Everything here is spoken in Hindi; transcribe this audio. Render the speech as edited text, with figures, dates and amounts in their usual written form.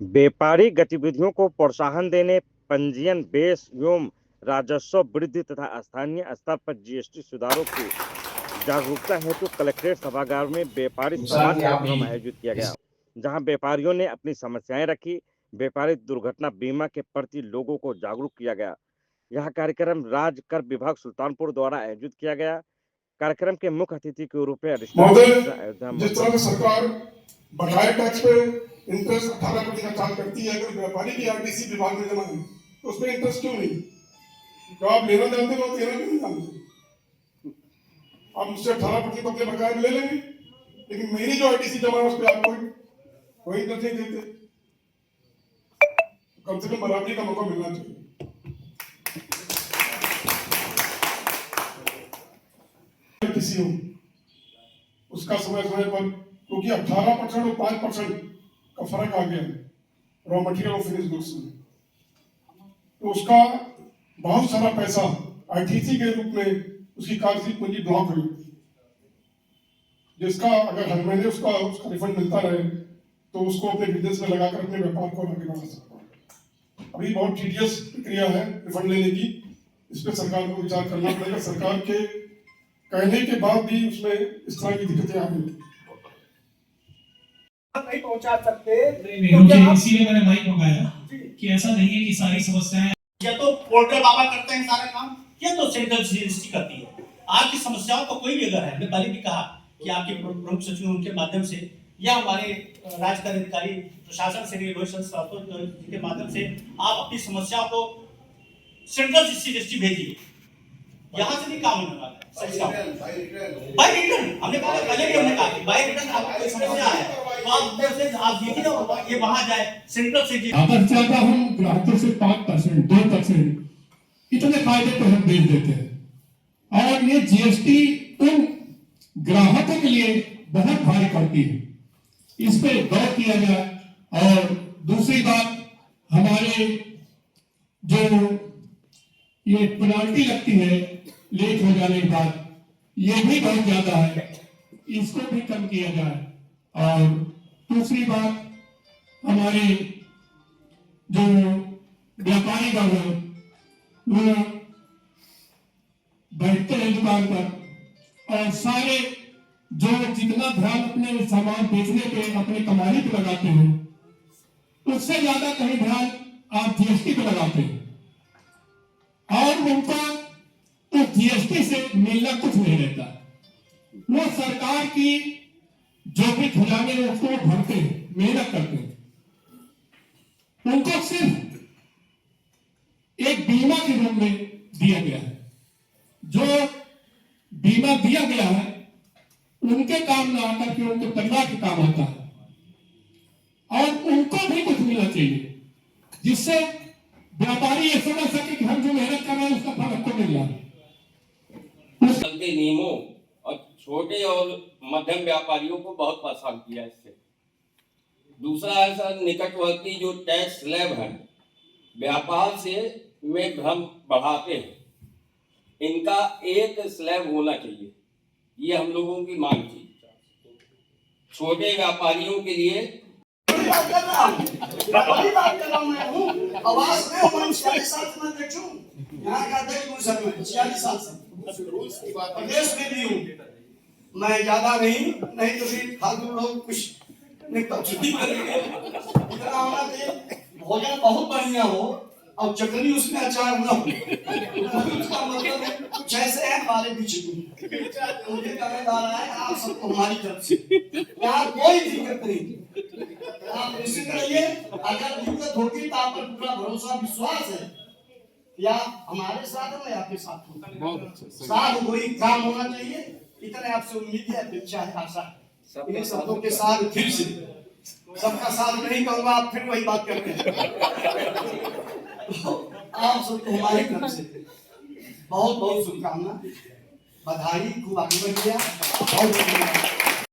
व्यापारिक गतिविधियों को प्रोत्साहन देने, पंजीयन बेस एवं राजस्व वृद्धि तथा स्थानीय स्तर पर जीएसटी सुधारों की जागरूकता हेतु कलेक्ट्रेट सभागार में व्यापारी नुकसान संवाद की आप भी कार्यक्रम आयोजित किया गया, जहां व्यापारियों ने अपनी समस्याएं रखी। व्यापारिक दुर्घटना बीमा के प्रति लोगों को जागरूक किया गया। यह कार्यक्रम राज्य कर विभाग सुल्तानपुर द्वारा आयोजित किया गया। कार्यक्रम के मुख्य अतिथि के रूप में एडिशनल महोदय, कमिश्नर अयोध्या जिस तरह से सरकार बकाया टैक्स पे इंटरेस्ट 18% चार्ज करती है, अगर व्यापारी की आरटीसी विभाग में जमा है तो उसमें इंटरेस्ट क्यों नहीं? तो आप लेना जानते हो, देना नहीं जानते। आप मुझसे 18% अपने बकाया में ले लेंगे, लेकिन मेरी जो आरटीसी जमा है उस पर आप कोई इंटरेस्ट नहीं देते। कम से कम बराबरी का मौका मिलना चाहिए। किसी हो उसका समय समय पर, क्योंकि 18% और 5% का फर्क आ गया रॉ मटेरियल और फिनिश गुड्स में, तो उसका बहुत सारा पैसा आईटीसी के रूप में उसकी कागजी पूंजी ब्लॉक हुई, जिसका अगर हर महीने उसका रिफंड मिलता रहे तो उसको अपने बिजनेस में लगाकर अपने व्यापार को आगे बढ़ा सकता है। अभी बहुत टीडियस प्रक्रिया है रिफंड लेने की, इस पर सरकार को विचार करना पड़ेगा। सरकार के कहने के बाद भी उसमें इस तरह की दिक्कतें आ रही नहीं पहुंचा सकते। इसीलिए मैंने माइक मंगाया कि ऐसा नहीं है कि सारी समस्याएं या तो पोर्टल बाबा करते हैं सारा काम, या तो सेंट्रल जीएसटी करती है। आपकी समस्याओं को कोई भी अगर है, मैंने पहले भी कहा कि आपके प्रमुख सचिव उनके माध्यम से या हमारे राज्य के अधिकारी प्रशासन से के माध्यम से आप अपनी समस्याओं को सेंट्रल जीएसटी भेजिए। यहाँ से नहीं काम होने वाला है। बाय रिटर्न हमने कहा पहले भी, हमने कहा कि बाय रिटर्न आपको कोई समस्या है तो आप देखिए ना, ये वहां जाए सेंट्रल से। अगर ज्यादा हम ग्राहकों से 5%, 2% इतने फायदे तो हम बेच देते हैं, और ये जीएसटी उन ग्राहकों के लिए बहुत भारी पड़ती है। इस पे गौर किया जाए। और दूसरी बात, हमारे जो ये पेनाल्टी लगती है लेट हो जाने के बाद, ये भी बहुत ज्यादा है, इसको भी कम किया जाए। और दूसरी बात, हमारे जो व्यापारी वर्ग है वो बैठते हैं दुकान पर और सारे जो जितना ध्यान अपने सामान बेचने पे, अपने कमाई पे लगाते हैं, उससे ज्यादा कहीं ध्यान आप जीएसटी पे लगाते हैं, और उनका तो जीएसटी से मिलना कुछ नहीं रहता। वो सरकार की जो भी खजाने में उसको भरते हैं, मेहनत करते हैं, उनको सिर्फ एक बीमा के रूप में दिया गया है। जो बीमा दिया गया है उनके काम ना आकर के उनके परिवार के काम आता है, और उनको भी कुछ मिलना चाहिए, जिससे व्यापारी ये समझ सके कि हम जो मेहनत कर रहे हैं उसका फल हमको मिल रहा है। के नियमों और छोटे और मध्यम व्यापारियों को बहुत परेशान किया इससे। दूसरा ऐसा निकटवर्ती जो टैक्स स्लैब है, व्यापार से में भ्रम बढ़ाते हैं, इनका एक स्लैब होना चाहिए, ये हम लोगों की मांग थी। छोटे व्यापारियों के लिए बात कर रहा हूं मैं हूं, आवाज में हूं, 40 साल से मैं देखूं यहां का अध्यक्ष हूं सर, मैं 46 साल से प्रदेश में भी हूं। मैं ज्यादा नहीं तो फिर फालतू लोग कुछ छुट्टी करेंगे। इतना होना चाहिए भोजन बहुत बढ़िया हो और चटनी उसमें अचार न हो, उसका मतलब है कुछ ऐसे है हमारे बीच में। मुझे कहना है आप सबको हमारी तरफ से यहाँ कोई दिक्कत नहीं, आप निश्चित रहिए। अगर दिक्कत होगी तो आप पर पूरा भरोसा विश्वास है, या हमारे साथ है या आपके साथ हो, साथ वही काम होना चाहिए। इतने आपसे उम्मीद है, अपेक्षा है, आशा है। इन शब्दों के साथ फिर से सबका साथ नहीं कहूंगा, आप फिर वही बात करते हैं। आप सबको हमारी तरफ से बहुत बहुत शुभकामना, बधाई, खूब आगे बढ़िए। बहुत